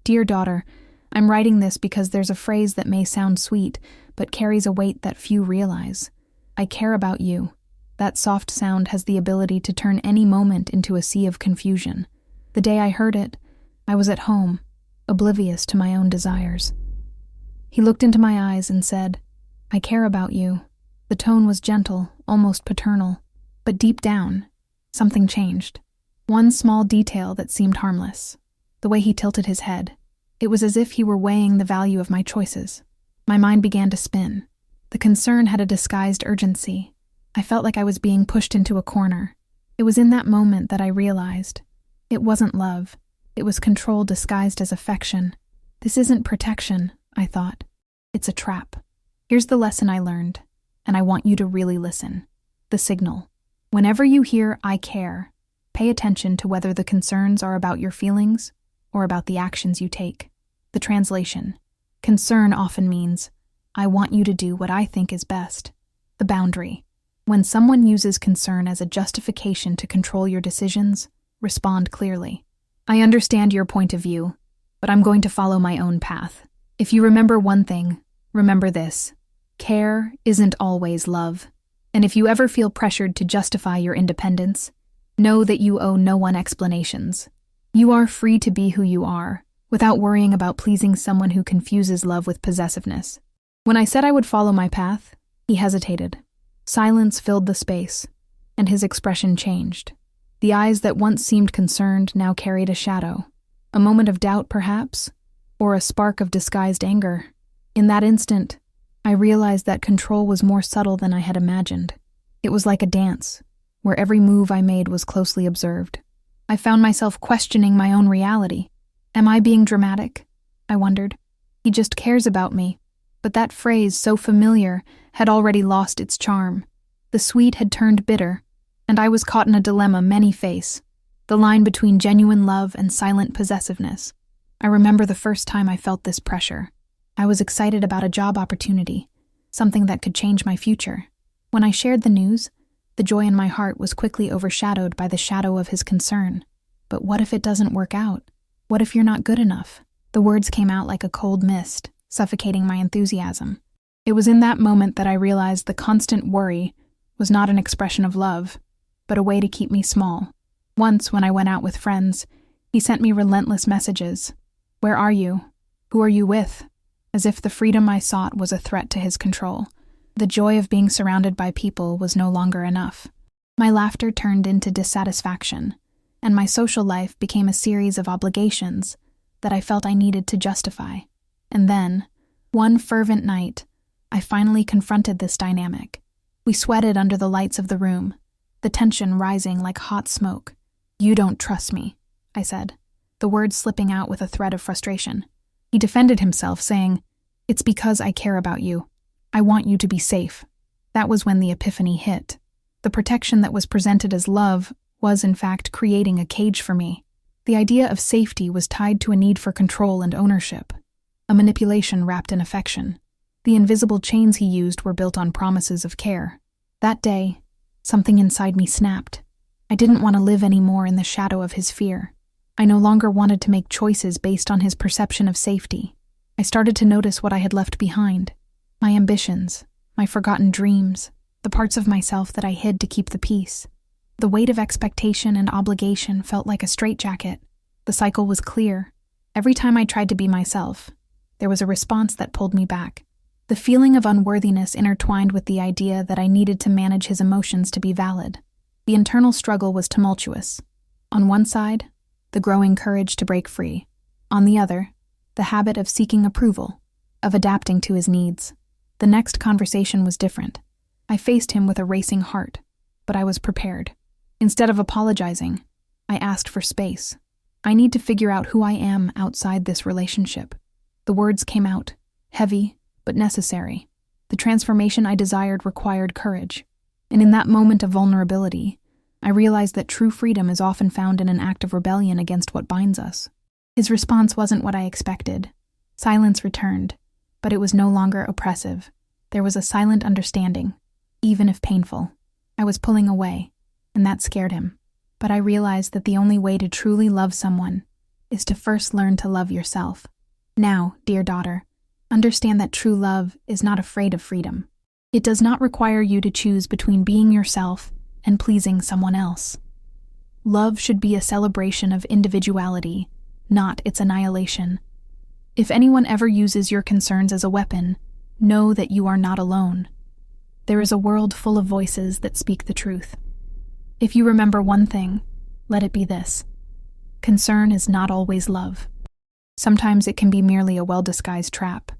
Dear daughter, I'm writing this because there's a phrase that may sound sweet, but carries a weight that few realize. I care about you. That soft sound has the ability to turn any moment into a sea of confusion. The day I heard it, I was at home, oblivious to my own desires. He looked into my eyes and said, I care about you. The tone was gentle, almost paternal. But deep down, something changed. One small detail that seemed harmless. The way he tilted his head. It was as if he were weighing the value of my choices. My mind began to spin. The concern had a disguised urgency. I felt like I was being pushed into a corner. It was in that moment that I realized. It wasn't love. It was control disguised as affection. This isn't protection, I thought. It's a trap. Here's the lesson I learned, and I want you to really listen. The signal. Whenever you hear I care, pay attention to whether the concerns are about your feelings or about the actions you take. The translation. Concern often means, I want you to do what I think is best. The boundary. When someone uses concern as a justification to control your decisions, respond clearly. I understand your point of view, but I'm going to follow my own path. If you remember one thing, remember this. Care isn't always love. And if you ever feel pressured to justify your independence, know that you owe no one explanations. You are free to be who you are, without worrying about pleasing someone who confuses love with possessiveness. When I said I would follow my path, he hesitated. Silence filled the space, and his expression changed. The eyes that once seemed concerned now carried a shadow. A moment of doubt, perhaps, or a spark of disguised anger. In that instant, I realized that control was more subtle than I had imagined. It was like a dance, where every move I made was closely observed. I found myself questioning my own reality. Am I being dramatic? I wondered. He just cares about me. But that phrase, so familiar, had already lost its charm. The sweet had turned bitter, and I was caught in a dilemma many face, the line between genuine love and silent possessiveness. I remember the first time I felt this pressure. I was excited about a job opportunity, something that could change my future. When I shared the news, the joy in my heart was quickly overshadowed by the shadow of his concern. But what if it doesn't work out? What if you're not good enough? The words came out like a cold mist, suffocating my enthusiasm. It was in that moment that I realized the constant worry was not an expression of love, but a way to keep me small. Once, when I went out with friends, he sent me relentless messages. Where are you? Who are you with? As if the freedom I sought was a threat to his control. The joy of being surrounded by people was no longer enough. My laughter turned into dissatisfaction, and my social life became a series of obligations that I felt I needed to justify. And then, one fervent night, I finally confronted this dynamic. We sweated under the lights of the room, the tension rising like hot smoke. You don't trust me, I said, the words slipping out with a thread of frustration. He defended himself, saying, It's because I care about you. I want you to be safe. That was when the epiphany hit. The protection that was presented as love was, in fact, creating a cage for me. The idea of safety was tied to a need for control and ownership, a manipulation wrapped in affection. The invisible chains he used were built on promises of care. That day, something inside me snapped. I didn't want to live anymore in the shadow of his fear. I no longer wanted to make choices based on his perception of safety. I started to notice what I had left behind. My ambitions, my forgotten dreams, the parts of myself that I hid to keep the peace. The weight of expectation and obligation felt like a straitjacket. The cycle was clear. Every time I tried to be myself, there was a response that pulled me back. The feeling of unworthiness intertwined with the idea that I needed to manage his emotions to be valid. The internal struggle was tumultuous. On one side, the growing courage to break free. On the other, the habit of seeking approval, of adapting to his needs. The next conversation was different. I faced him with a racing heart, but I was prepared. Instead of apologizing, I asked for space. I need to figure out who I am outside this relationship. The words came out, heavy, but necessary. The transformation I desired required courage. And in that moment of vulnerability, I realized that true freedom is often found in an act of rebellion against what binds us. His response wasn't what I expected. Silence returned, but it was no longer oppressive. There was a silent understanding, even if painful. I was pulling away, and that scared him. But I realized that the only way to truly love someone is to first learn to love yourself. Now, dear daughter, understand that true love is not afraid of freedom. It does not require you to choose between being yourself and pleasing someone else. Love should be a celebration of individuality, not its annihilation. If anyone ever uses your concerns as a weapon, know that you are not alone. There is a world full of voices that speak the truth. If you remember one thing, let it be this: concern is not always love. Sometimes it can be merely a well-disguised trap.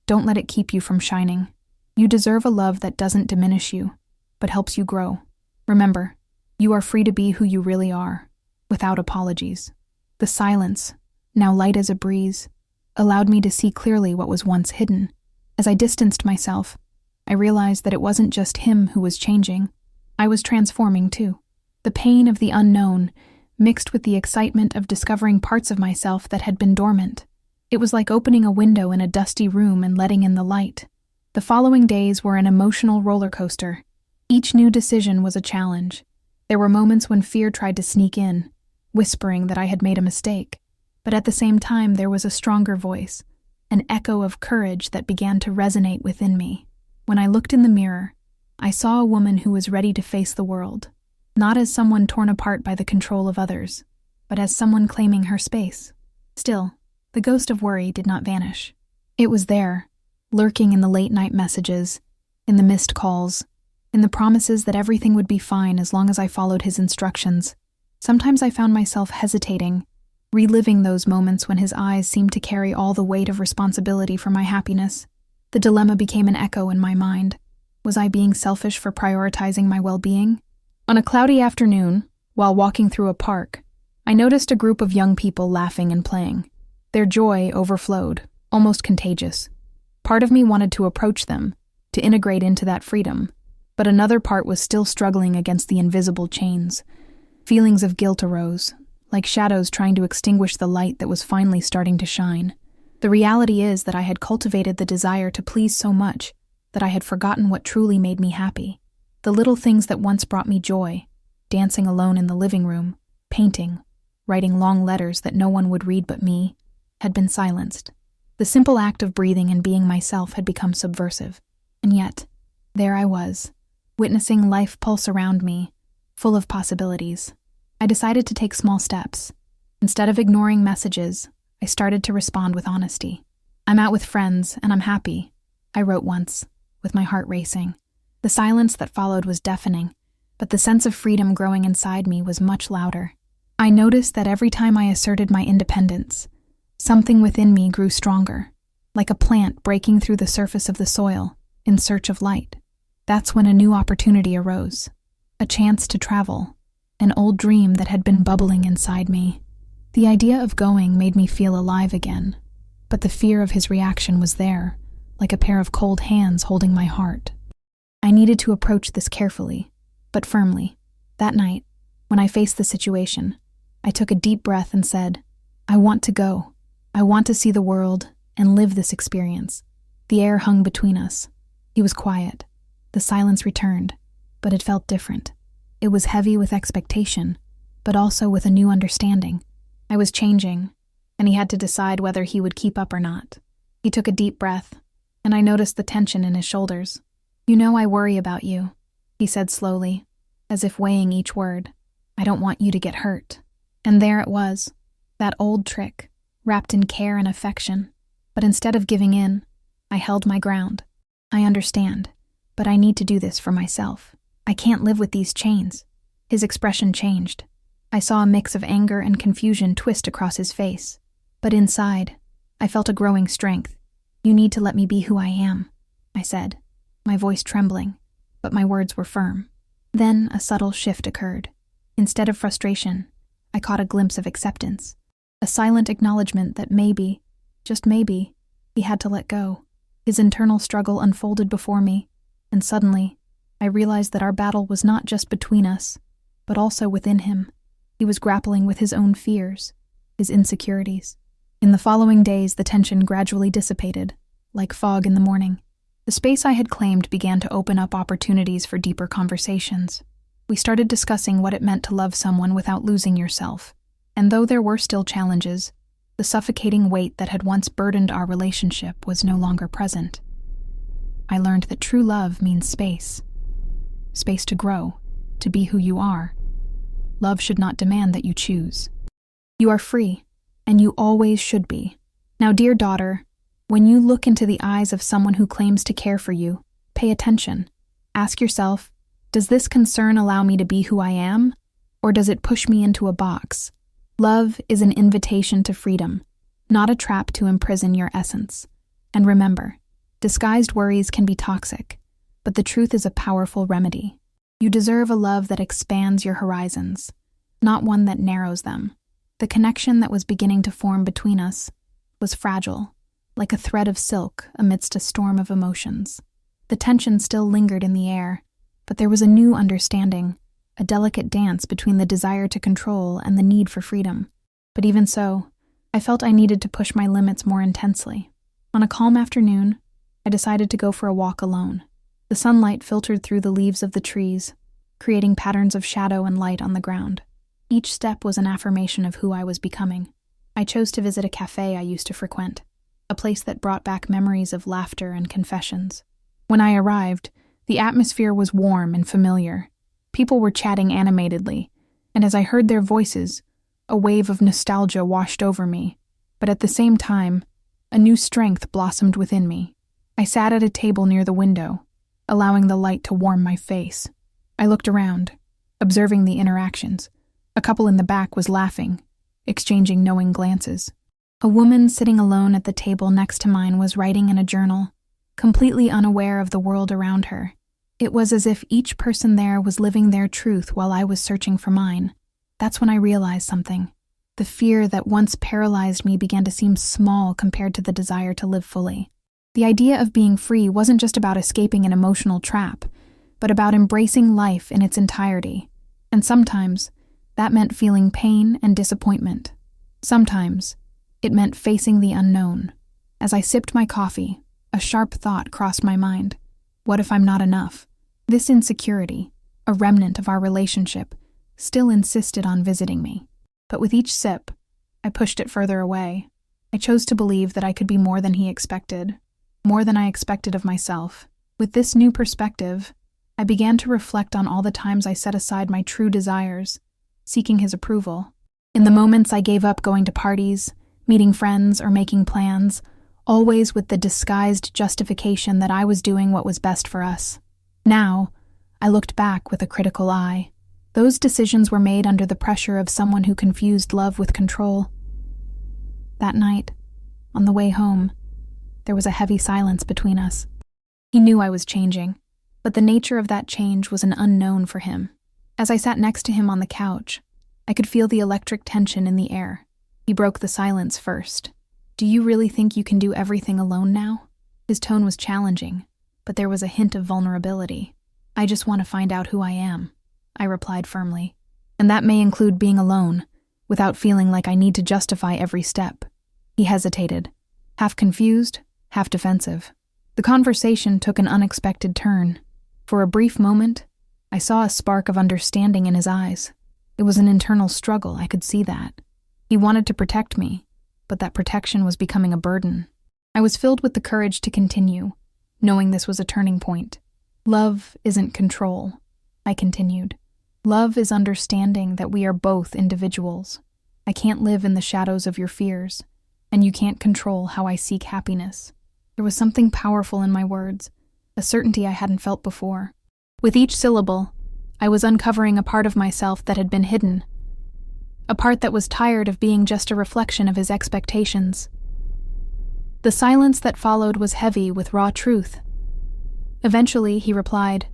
Don't let it keep you from shining. You deserve a love that doesn't diminish you, but helps you grow. Remember, you are free to be who you really are, without apologies. The silence, now light as a breeze, allowed me to see clearly what was once hidden. As I distanced myself, I realized that it wasn't just him who was changing. I was transforming too. The pain of the unknown, mixed with the excitement of discovering parts of myself that had been dormant. It was like opening a window in a dusty room and letting in the light. The following days were an emotional roller coaster. Each new decision was a challenge. There were moments when fear tried to sneak in, whispering that I had made a mistake. But at the same time, there was a stronger voice, an echo of courage that began to resonate within me. When I looked in the mirror, I saw a woman who was ready to face the world, not as someone torn apart by the control of others, but as someone claiming her space. Still, the ghost of worry did not vanish. It was there, lurking in the late-night messages, in the missed calls, in the promises that everything would be fine as long as I followed his instructions. Sometimes I found myself hesitating, reliving those moments when his eyes seemed to carry all the weight of responsibility for my happiness. The dilemma became an echo in my mind. Was I being selfish for prioritizing my well-being? On a cloudy afternoon, while walking through a park, I noticed a group of young people laughing and playing. Their joy overflowed, almost contagious. Part of me wanted to approach them, to integrate into that freedom, but another part was still struggling against the invisible chains. Feelings of guilt arose, like shadows trying to extinguish the light that was finally starting to shine. The reality is that I had cultivated the desire to please so much that I had forgotten what truly made me happy. The little things that once brought me joy, dancing alone in the living room, painting, writing long letters that no one would read but me, had been silenced. The simple act of breathing and being myself had become subversive. And yet, there I was, witnessing life pulse around me, full of possibilities. I decided to take small steps. Instead of ignoring messages, I started to respond with honesty. "I'm out with friends, and I'm happy," I wrote once, with my heart racing. The silence that followed was deafening, but the sense of freedom growing inside me was much louder. I noticed that every time I asserted my independence, something within me grew stronger, like a plant breaking through the surface of the soil in search of light. That's when a new opportunity arose, a chance to travel, an old dream that had been bubbling inside me. The idea of going made me feel alive again, but the fear of his reaction was there, like a pair of cold hands holding my heart. I needed to approach this carefully, but firmly. That night, when I faced the situation, I took a deep breath and said, "I want to go. I want to see the world and live this experience." The air hung between us. He was quiet. The silence returned, but it felt different. It was heavy with expectation, but also with a new understanding. I was changing, and he had to decide whether he would keep up or not. He took a deep breath, and I noticed the tension in his shoulders. "You know I worry about you," he said slowly, as if weighing each word. "I don't want you to get hurt." And there it was, that old trick, wrapped in care and affection. But instead of giving in, I held my ground. "I understand, but I need to do this for myself. I can't live with these chains." His expression changed. I saw a mix of anger and confusion twist across his face. But inside, I felt a growing strength. "You need to let me be who I am," I said, my voice trembling, but my words were firm. Then a subtle shift occurred. Instead of frustration, I caught a glimpse of acceptance, a silent acknowledgement that maybe, just maybe, he had to let go. His internal struggle unfolded before me, and suddenly, I realized that our battle was not just between us, but also within him. He was grappling with his own fears, his insecurities. In the following days, the tension gradually dissipated, like fog in the morning. The space I had claimed began to open up opportunities for deeper conversations. We started discussing what it meant to love someone without losing yourself. And though there were still challenges, The suffocating weight that had once burdened our relationship was no longer present. I learned that true love means space. Space to grow, to be who you are. Love should not demand that you choose. You are free, and you always should be. Now, dear daughter, when you look into the eyes of someone who claims to care for you, pay attention. Ask yourself, does this concern allow me to be who I am, or does it push me into a box? Love is an invitation to freedom, not a trap to imprison your essence. And remember, disguised worries can be toxic, but the truth is a powerful remedy. You deserve a love that expands your horizons, not one that narrows them. The connection that was beginning to form between us was fragile, like a thread of silk amidst a storm of emotions. The tension still lingered in the air, but there was a new understanding, a delicate dance between the desire to control and the need for freedom. But even so, I felt I needed to push my limits more intensely. On a calm afternoon, I decided to go for a walk alone. The sunlight filtered through the leaves of the trees, creating patterns of shadow and light on the ground. Each step was an affirmation of who I was becoming. I chose to visit a cafe I used to frequent, a place that brought back memories of laughter and confessions. When I arrived, the atmosphere was warm and familiar. People were chatting animatedly, and as I heard their voices, a wave of nostalgia washed over me. But at the same time, a new strength blossomed within me. I sat at a table near the window, allowing the light to warm my face. I looked around, observing the interactions. A couple in the back was laughing, exchanging knowing glances. A woman sitting alone at the table next to mine was writing in a journal, completely unaware of the world around her. It was as if each person there was living their truth while I was searching for mine. That's when I realized something. The fear that once paralyzed me began to seem small compared to the desire to live fully. The idea of being free wasn't just about escaping an emotional trap, but about embracing life in its entirety. And sometimes, that meant feeling pain and disappointment. Sometimes, it meant facing the unknown. As I sipped my coffee, a sharp thought crossed my mind. What if I'm not enough? This insecurity, a remnant of our relationship, still insisted on visiting me. But with each sip, I pushed it further away. I chose to believe that I could be more than he expected, more than I expected of myself. With this new perspective, I began to reflect on all the times I set aside my true desires, seeking his approval. In the moments I gave up going to parties, meeting friends, or making plans, always with the disguised justification that I was doing what was best for us. Now, I looked back with a critical eye. Those decisions were made under the pressure of someone who confused love with control. That night, on the way home, there was a heavy silence between us. He knew I was changing, but the nature of that change was an unknown for him. As I sat next to him on the couch, I could feel the electric tension in the air. He broke the silence first. "Do you really think you can do everything alone now?" His tone was challenging, but there was a hint of vulnerability. "I just want to find out who I am," I replied firmly. "And that may include being alone, without feeling like I need to justify every step." He hesitated, half confused, half defensive. The conversation took an unexpected turn. For a brief moment, I saw a spark of understanding in his eyes. It was an internal struggle, I could see that. He wanted to protect me, but that protection was becoming a burden. I was filled with the courage to continue, knowing this was a turning point. "Love isn't control," I continued. "Love is understanding that we are both individuals. I can't live in the shadows of your fears, and you can't control how I seek happiness." There was something powerful in my words, a certainty I hadn't felt before. With each syllable, I was uncovering a part of myself that had been hidden, a part that was tired of being just a reflection of his expectations. The silence that followed was heavy with raw truth. Eventually, he replied,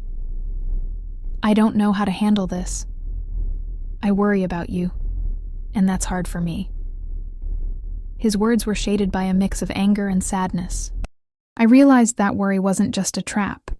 "I don't know how to handle this. I worry about you, and that's hard for me." His words were shaded by a mix of anger and sadness. I realized that worry wasn't just a trap.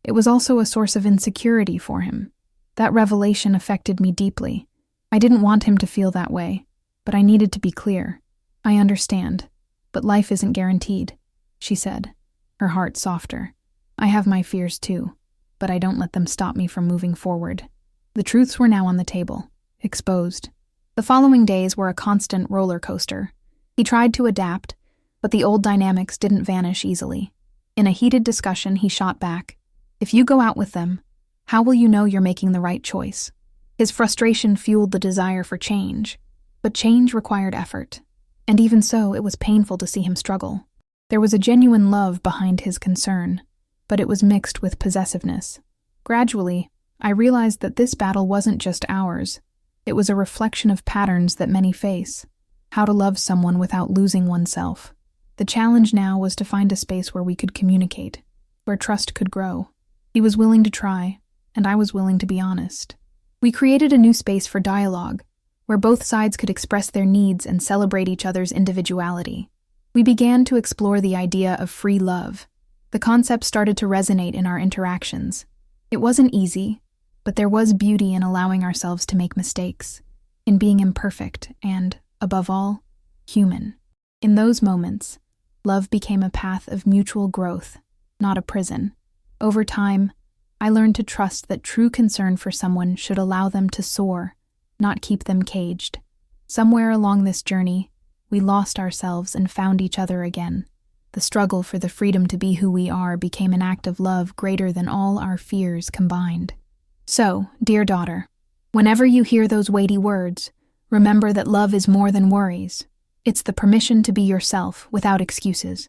It was also a source of insecurity for him. That revelation affected me deeply. I didn't want him to feel that way, but I needed to be clear. "I understand, but life isn't guaranteed," she said, her heart softer. "I have my fears too, but I don't let them stop me from moving forward." The truths were now on the table, exposed. The following days were a constant roller coaster. He tried to adapt, but the old dynamics didn't vanish easily. In a heated discussion, he shot back, "If you go out with them, how will you know you're making the right choice?" His frustration fueled the desire for change, but change required effort. And even so, it was painful to see him struggle. There was a genuine love behind his concern, but it was mixed with possessiveness. Gradually, I realized that this battle wasn't just ours. It was a reflection of patterns that many face. How to love someone without losing oneself. The challenge now was to find a space where we could communicate, where trust could grow. He was willing to try, and I was willing to be honest. We created a new space for dialogue, where both sides could express their needs and celebrate each other's individuality. We began to explore the idea of free love. The concept started to resonate in our interactions. It wasn't easy, but there was beauty in allowing ourselves to make mistakes, in being imperfect and, above all, human. In those moments, love became a path of mutual growth, not a prison. Over time, I learned to trust that true concern for someone should allow them to soar, not keep them caged. Somewhere along this journey, we lost ourselves and found each other again. The struggle for the freedom to be who we are became an act of love greater than all our fears combined. So, dear daughter, whenever you hear those weighty words, remember that love is more than worries. It's the permission to be yourself without excuses.